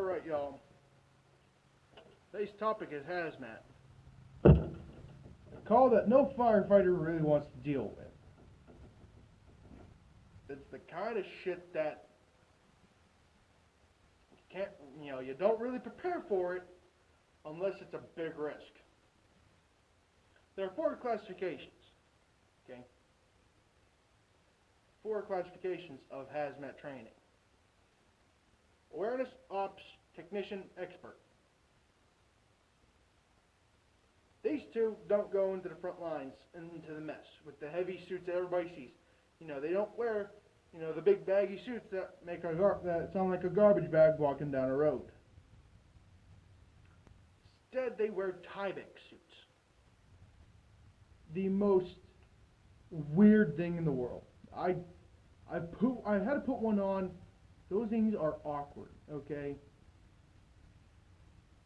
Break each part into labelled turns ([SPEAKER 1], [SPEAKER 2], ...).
[SPEAKER 1] Alright, y'all. Today's topic is hazmat. A call that no firefighter really wants to deal with. It's the kind of shit that you can't, you don't really prepare for it unless it's a big risk. There are 4 classifications, okay? 4 classifications of hazmat training. Awareness, ops, technician, expert. These 2 don't go into the front lines and into the mess with the heavy suits that everybody sees. They don't wear, the big baggy suits that that sound like a garbage bag walking down a road. Instead, they wear Tyvek suits. The most weird thing in the world. I had to put one on. Those things are awkward, okay?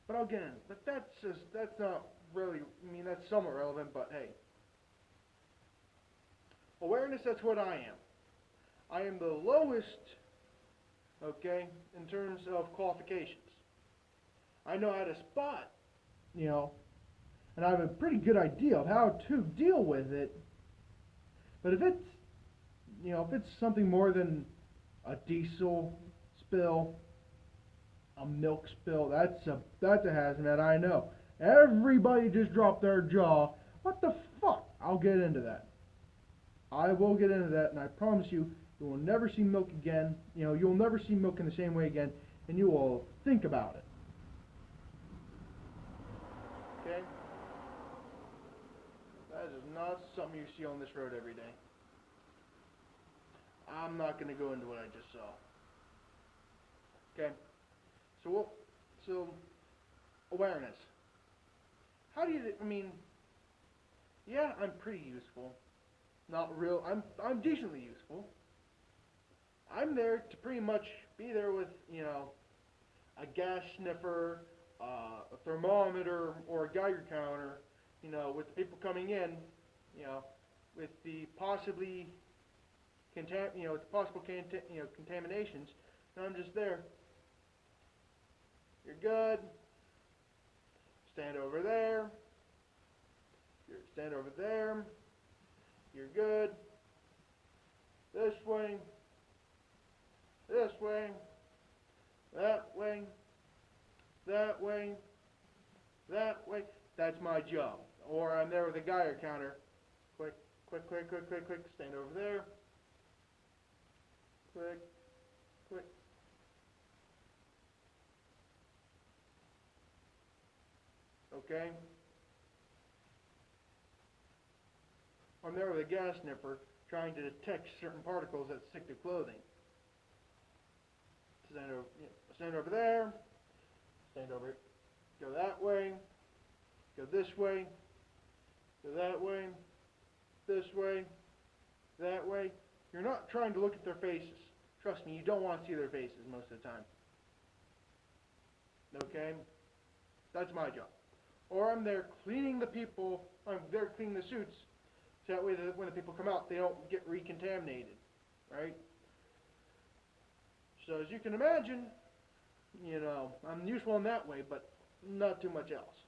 [SPEAKER 1] But again, that's not really, that's somewhat relevant, but hey. Awareness, that's what I am. I am the lowest, okay, in terms of qualifications. I know how to spot, and I have a pretty good idea of how to deal with it. But if it's something more than a diesel spill, a milk spill, that's a hazmat, I know. Everybody just dropped their jaw. What the fuck? I'll get into that. I will get into that, and I promise you, you will never see milk again. You'll never see milk in the same way again, and you will think about it. Okay? That is not something you see on this road every day. I'm not going to go into what I just saw. Okay? So awareness. How do you, yeah, I'm pretty useful. Not real, I'm decently useful. I'm there to pretty much be there with, a gas sniffer, a thermometer, or a Geiger counter, with the people coming in, with the possibly possible contaminations, and I'm just there. You're good. Stand over there. Stand over there. You're good. This way. This way. That way. That way. That way. That's my job. Or I'm there with a Geiger counter. Quick, quick, quick, quick, quick, quick. Stand over there. Quick, quick. Okay? I'm there with a gas sniffer trying to detect certain particles that stick to clothing. Stand over there. Stand over. Go that way. Go this way. Go that way. This way. That way. You're not trying to look at their faces. Trust me, you don't want to see their faces most of the time. Okay? That's my job. Or I'm there cleaning the people, I'm there cleaning the suits, so that way that when the people come out, they don't get recontaminated, right? So as you can imagine, I'm useful in that way, but not too much else.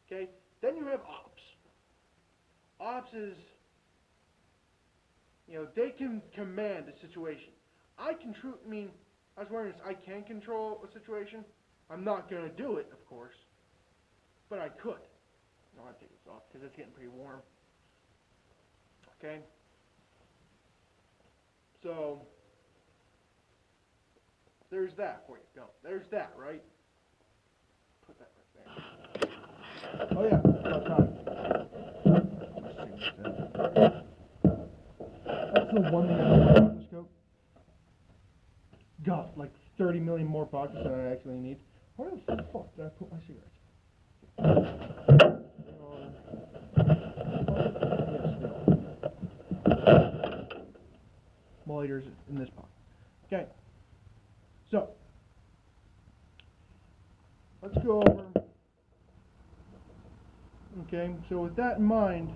[SPEAKER 1] Okay? Then you have ops. Ops is, they can command a situation. I can control a situation. I'm not going to do it, of course. But I could. I'll take this off because it's getting pretty warm. Okay? So, there's that for you. Go. There's that, right? Put that right there. Oh yeah, about time. That's the one thing about the microscope. Got like 30 million more pockets than I actually need. Where the fuck did I put my cigarettes? Lighters in this pocket. Okay. So let's go over. Okay. So with that in mind,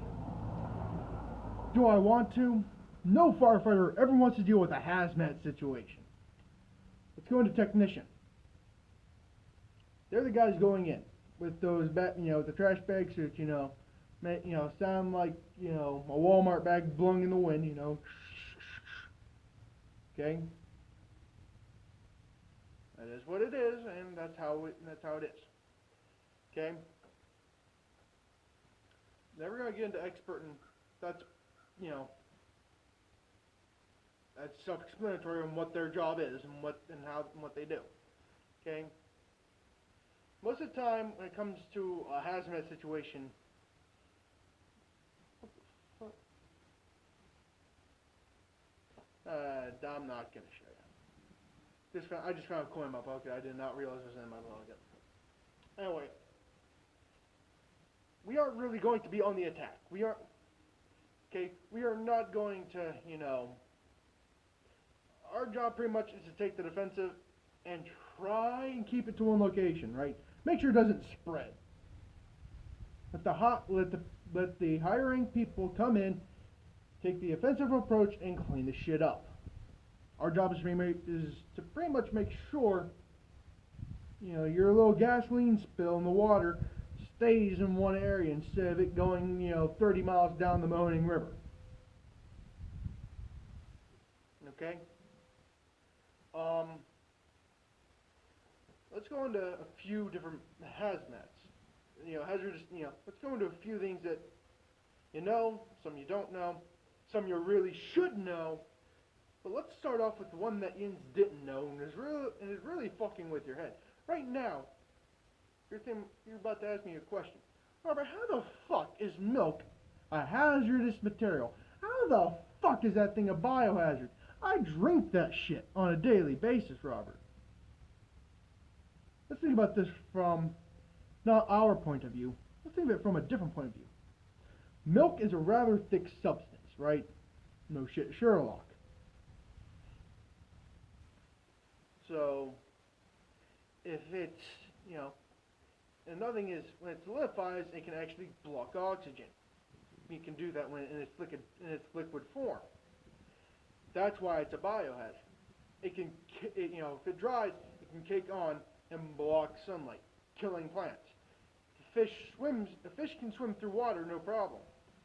[SPEAKER 1] do I want to? No firefighter ever wants to deal with a hazmat situation. Let's go into technician. They're the guys going in with those, with the trash bags that, sound like, a Walmart bag blowing in the wind, Okay? That is what it is, and that's how it is. Okay? Never gonna get into expert, and that's, that's self-explanatory on what their job is and what they do. Okay? Most of the time, when it comes to a hazmat situation, what the fuck? I'm not gonna show you. I just found a coin in my pocket. I did not realize it was in my pocket. Anyway, we aren't really going to be on the attack. We are not going to, our job pretty much is to take the defensive and try and keep it to one location, right? Make sure it doesn't spread. Let the higher ranked people come in, take the offensive approach, and clean the shit up. Our job is to pretty much make sure, your little gasoline spill in the water stays in one area instead of it going, 30 miles down the Mahoning River. Okay? Let's go into a few different hazmats. Hazardous, let's go into a few things that some you don't know, some you really should know. But let's start off with the one that you didn't know and is really fucking with your head. Right now, you're about to ask me a question. Robert, how the fuck is milk a hazardous material? How the fuck is that thing a biohazard? I drink that shit on a daily basis, Robert. Let's think about this from not our point of view. Let's think of it from a different point of view. Milk is a rather thick substance, right? No shit, Sherlock. So, if it's, another thing is, when it solidifies, it can actually block oxygen. You can do that when in its liquid form. That's why it's a biohazard. If it dries, it can cake on and block sunlight, killing plants. The fish can swim through water, no problem,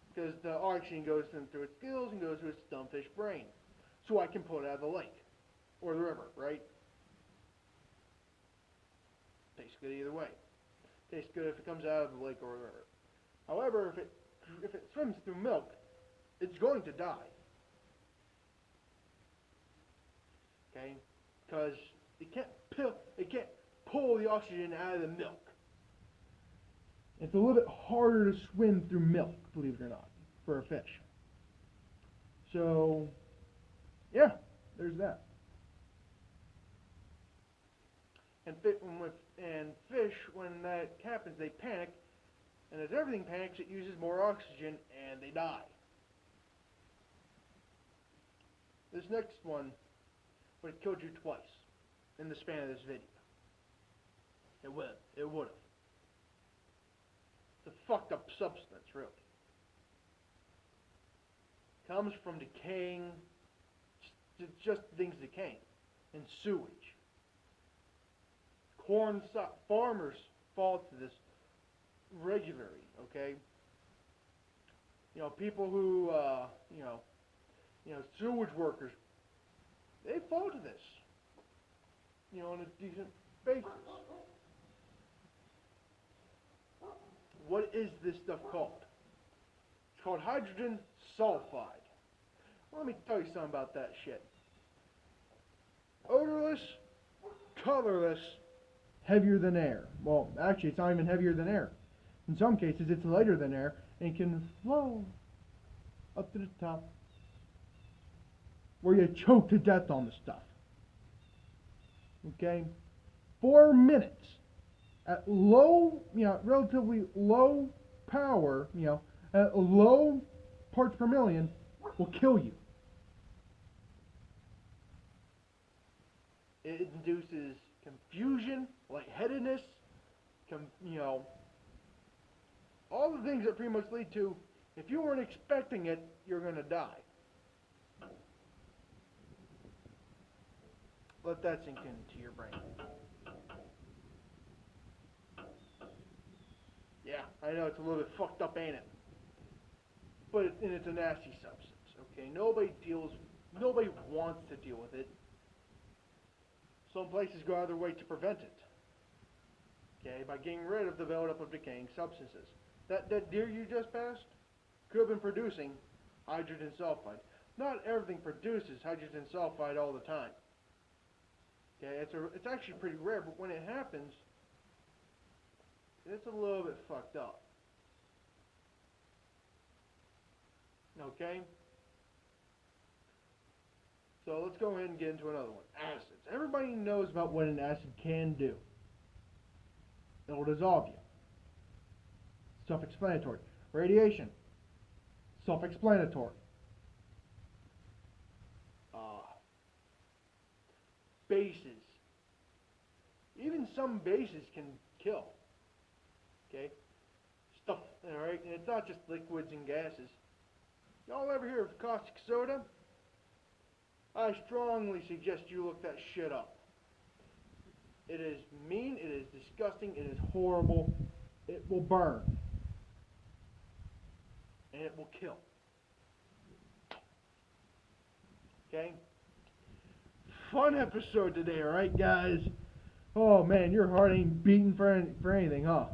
[SPEAKER 1] because the oxygen goes through its gills and goes to its dumbfish brain. So I can pull it out of the lake or the river, right? Tastes good either way. Tastes good if it comes out of the lake or the river. However, if it swims through milk, it's going to die. Okay? Because it can't pull the oxygen out of the milk. It's a little bit harder to swim through milk, believe it or not, for a fish. So, yeah, there's that. And fish, when that happens, they panic, and as everything panics, it uses more oxygen, and they die. This next one would have killed you twice in the span of this video. It would have. It's a fucked up substance, really. Comes from decaying, just things decaying, and sewage. Farmers fall to this regularly, okay? People who, sewage workers, they fall to this, on a decent basis. What is this stuff called? It's called hydrogen sulfide. Let me tell you something about that shit. Odorless, colorless, heavier than air. Well, actually, it's not even heavier than air. In some cases, it's lighter than air and can flow up to the top where you choke to death on the stuff. Okay? 4 minutes at low, relatively low power, at low parts per million will kill you. It induces confusion, lightheadedness, all the things that pretty much lead to, if you weren't expecting it, you're going to die. Let that sink into your brain. I know it's a little bit fucked up, ain't it? But and it's a nasty substance. Okay, nobody wants to deal with it. Some places go out of their way to prevent it. Okay, by getting rid of the buildup of decaying substances. That deer you just passed could have been producing hydrogen sulfide. Not everything produces hydrogen sulfide all the time. Okay, it's actually pretty rare, but when it happens, it's a little bit fucked up. Okay? So let's go ahead and get into another one. Acids. Everybody knows about what an acid can do. It will dissolve you. Self-explanatory. Radiation. Self-explanatory. Bases. Even some bases can kill. Okay? Stuff, alright? And it's not just liquids and gases. Y'all ever hear of caustic soda? I strongly suggest you look that shit up. It is mean, it is disgusting, it is horrible. It will burn. And it will kill. Okay? Fun episode today, alright guys? Oh man, your heart ain't beating for anything, huh?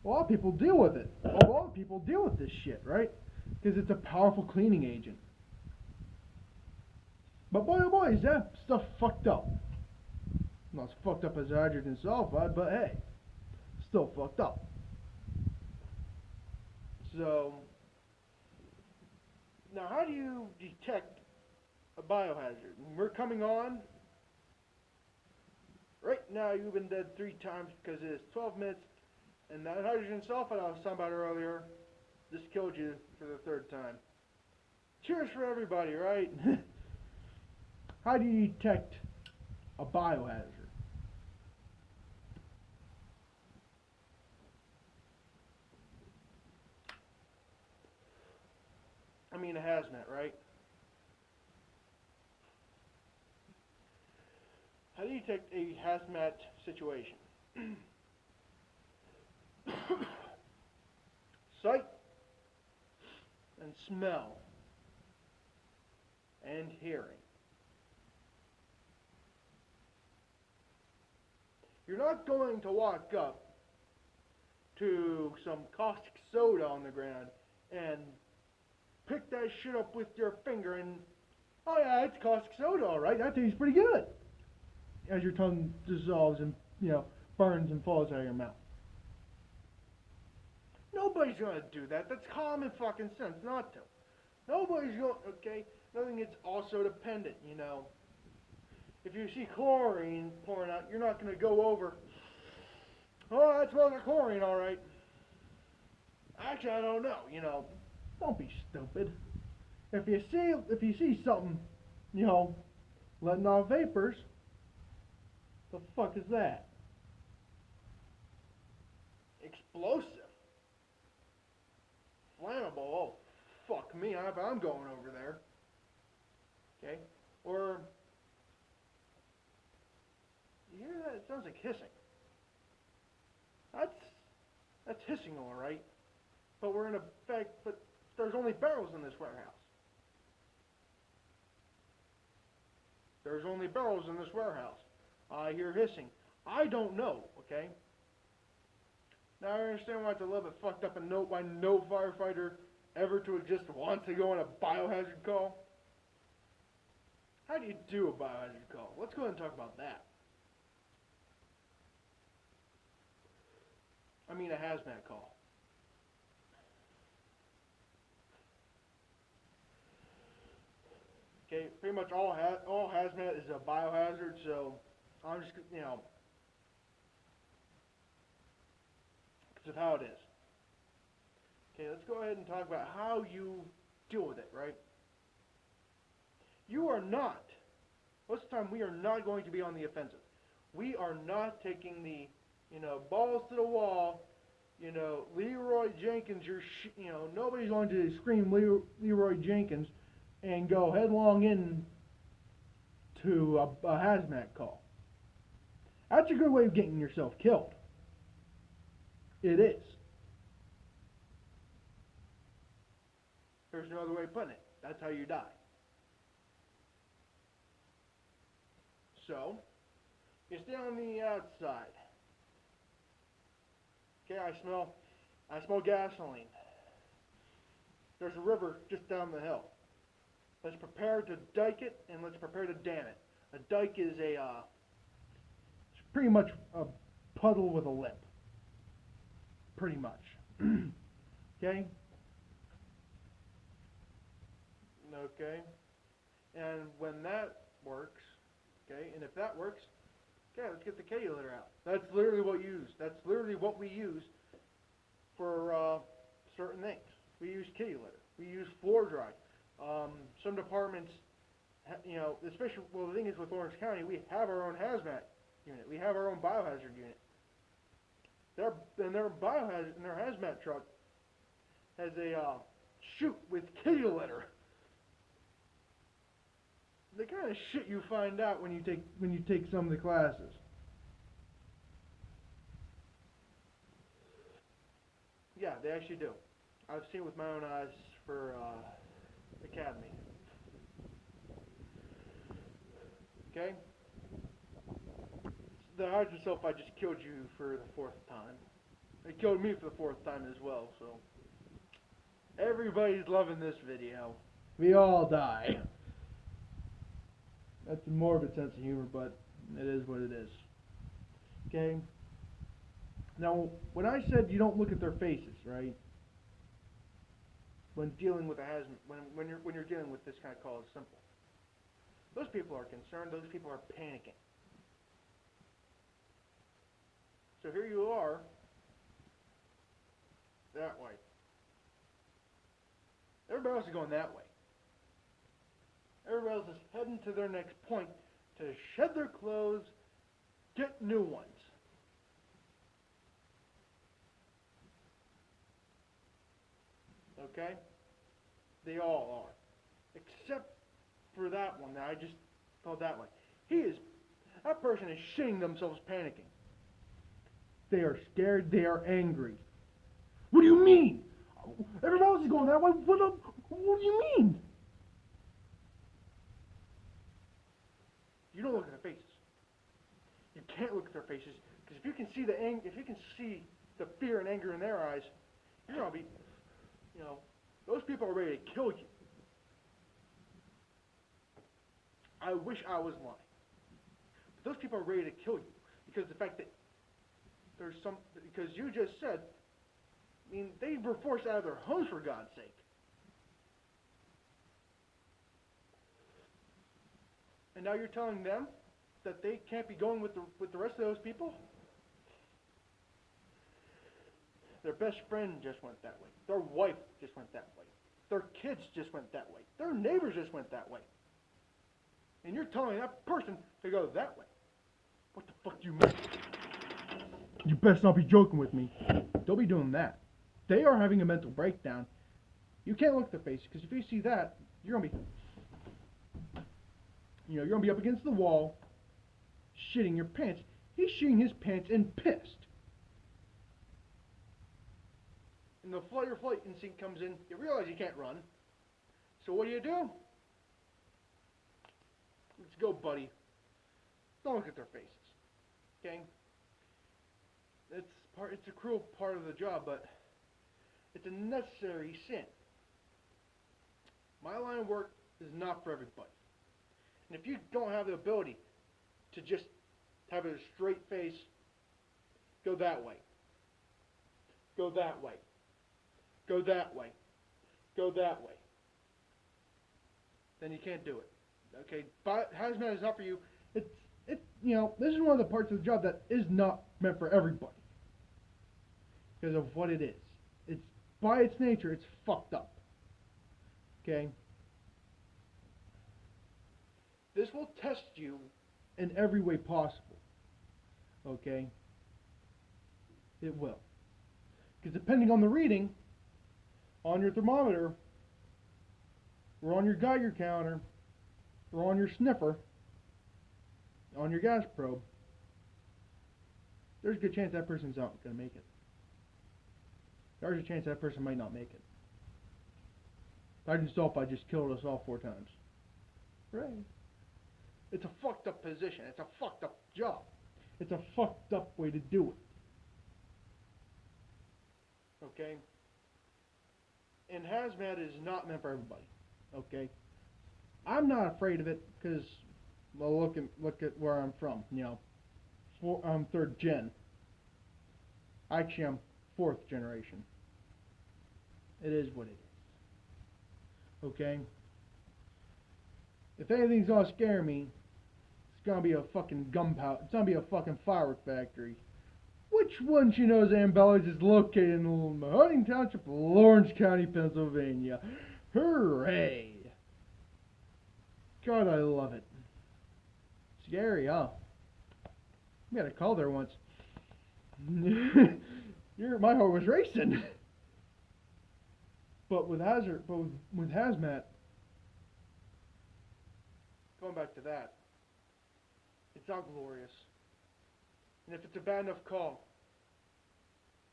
[SPEAKER 1] A lot of people deal with it. A lot of people deal with this shit, right? Because it's a powerful cleaning agent. But boy oh boy, is that stuff fucked up. Not as fucked up as hydrogen sulfide, but hey, still fucked up. So, now how do you detect a biohazard? We're coming on. Right now you've been dead 3 times because it is 12 minutes, and that hydrogen sulfide I was talking about earlier just killed you for the 3rd time. Cheers for everybody, right? How do you detect a biohazard? I mean a hazmat, right? How do you detect a hazmat situation? Sight and smell and hearing. You're not going to walk up to some caustic soda on the ground and pick that shit up with your finger and, oh yeah, it's caustic soda, alright, that tastes pretty good. As your tongue dissolves and, burns and falls out of your mouth. Nobody's going to do that. That's common fucking sense not to. Nobody's going, okay? Nothing is also dependent, If you see chlorine pouring out, you're not going to go over, oh, that smells like chlorine, alright. Actually, I don't know, Don't be stupid. If you see something, letting off vapors, the fuck is that? Explosive. Flammable. Oh, fuck me. I'm going over there. Okay? Or, you hear that? It sounds like hissing. That's hissing, alright. But we're in but there's only barrels in this warehouse. There's only barrels in this warehouse. I hear hissing. I don't know, okay? Now I understand why it's a little bit fucked up and why no firefighter ever to exist wants to go on a biohazard call. How do you do a biohazard call? Let's go ahead and talk about that. I mean a hazmat call. Okay, pretty much all hazmat is a biohazard, so I'm just, because of how it is. Okay, let's go ahead and talk about how you deal with it, right? You are not, most of the time we are not going to be on the offensive. We are not taking the, balls to the wall, Leroy Jenkins, nobody's going to scream Leroy Jenkins and go headlong in to a hazmat call. That's a good way of getting yourself killed. It is. There's no other way of putting it. That's how you die. So, you stay on the outside. Okay, I smell gasoline. There's a river just down the hill. Let's prepare to dike it, and let's prepare to dam it. A dike is it's pretty much a puddle with a lip. Pretty much. Okay? Okay? And when that works, okay, and if that works, okay, let's get the kitty litter out. That's literally what we use. That's literally what we use for certain things. We use kitty litter. We use floor dry. Some departments, especially, well, the thing is with Orange County, we have our own hazmat unit. We have our own biohazard unit. Their hazmat truck has a chute with kitty litter. The kind of shit you find out when you take some of the classes. Yeah, they actually do. I've seen it with my own eyes for Academy. Okay? The hydrogen sulfide just killed you for the 4th time. It killed me for the 4th time as well, so. Everybody's loving this video. We all die. That's a morbid sense of humor, but it is what it is. Okay? Now, when I said you don't look at their faces, right? When dealing with a hazmat, when you're dealing with this kind of call, it's simple. Those people are concerned. Those people are panicking. So here you are, that way. Everybody else is going that way. Everybody else is heading to their next point to shed their clothes, get new ones. Okay? They all are. Except for that one that I just told that one. That person is shitting themselves panicking. They are scared, they are angry. What do you mean? Everybody else is going that way. What do you mean? You don't look at their faces. You can't look at their faces because if you can see the fear and anger in their eyes, you're gonna be, those people are ready to kill you. I wish I was lying, but those people are ready to kill you because the fact that because you just said, they were forced out of their homes for God's sake. And now you're telling them that they can't be going with the rest of those people? Their best friend just went that way. Their wife just went that way. Their kids just went that way. Their neighbors just went that way. And you're telling that person to go that way. What the fuck do you mean? You best not be joking with me. Don't be doing that. They are having a mental breakdown. You can't look at their face because if you see that, you're gonna be, you're gonna be up against the wall, shitting your pants. He's shitting his pants and pissed. And the flight or flight instinct comes in. You realize you can't run. So what do? Let's go, buddy. Don't look at their faces. Okay? It's a cruel part of the job, but it's a necessary sin. My line of work is not for everybody. And if you don't have the ability to just have a straight face, go that way. Go that way. Go that way. Go that way. Then you can't do it. Okay? But hazmat is not for you. This is one of the parts of the job that is not meant for everybody. Because of what it is. It's, by its nature, it's fucked up. Okay? This will test you in every way possible. Okay? It will. Because depending on the reading, on your thermometer, or on your Geiger counter, or on your sniffer, on your gas probe, there's a good chance that person's not going to make it. there's a chance that person might not make it. Sergeant Stolpa just killed us all 4 times. Right. It's a fucked up position. It's a fucked up job. It's a fucked up way to do it. Okay? And hazmat is not meant for everybody. Okay? I'm not afraid of it because, well, look at where I'm from. You know, I'm 3rd gen. Actually, I'm 4th generation. It is what it is. Okay? If anything's gonna scare me, it's gonna be a fucking gunpowder. It's gonna be a fucking firework factory. Which, once you know, Zambellis is located in the little Mahoning Township, Lawrence County, Pennsylvania. Hooray! God, I love it. Scary, huh? We had a call there once. My heart was racing. But with hazmat, going back to that, it's not glorious. And if it's a bad enough call,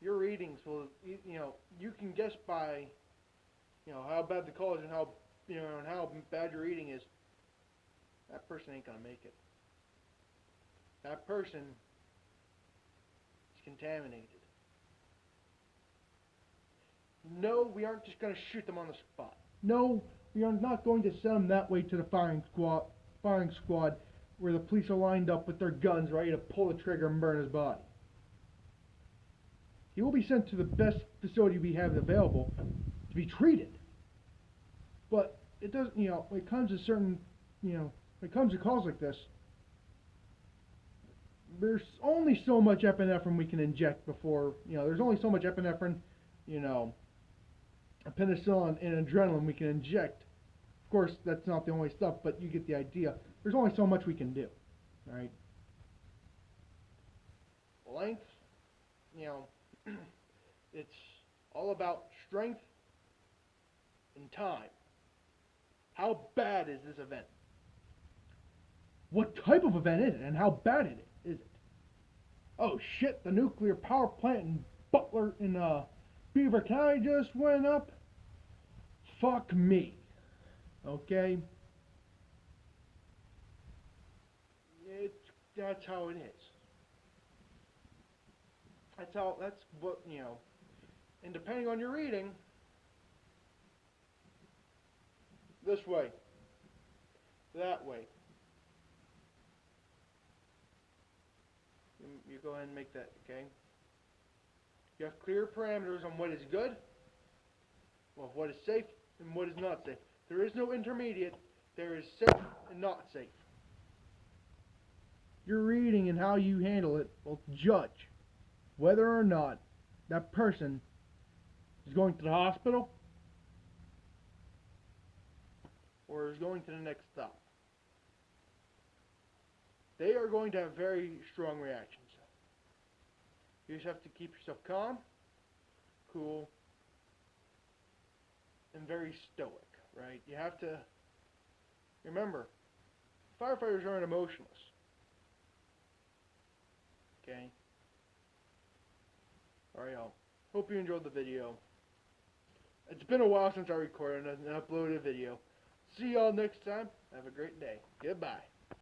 [SPEAKER 1] your readings will, you know, you can guess by, you know, how bad the call is and how, you know, and how bad your reading is. That person ain't gonna make it. That person is contaminated. No, we aren't just gonna shoot them on the spot. No, we are not going to send them that way to the firing squad where the police are lined up with their guns ready to pull the trigger and burn his body. He will be sent to the best facility we have available to be treated. But it doesn't, you know, when it comes to certain, you know, when it comes to calls like this, there's only so much epinephrine we can inject before, you know, there's only so much epinephrine, you know, penicillin and adrenaline we can inject. Of course, that's not the only stuff, but you get the idea. There's only so much we can do, right? Length, you know, it's all about strength and time. How bad is this event? What type of event is it, and how bad is it? Oh shit, the nuclear power plant in Butler in Beaver County just went up? Fuck me. Okay? That's how it is. That's what, you know, and depending on your reading, this way, that way. You go ahead and make that, okay? You have clear parameters on what is good, well, what is safe, and what is not safe. There is no intermediate. There is safe and not safe. Your reading and how you handle it will judge whether or not that person is going to the hospital or is going to the next stop. They are going to have very strong reactions. You just have to keep yourself calm, cool, and very stoic, right? You have to remember, firefighters aren't emotionless. Okay? Alright, y'all. Hope you enjoyed the video. It's been a while since I recorded and uploaded a video. See y'all next time. Have a great day. Goodbye.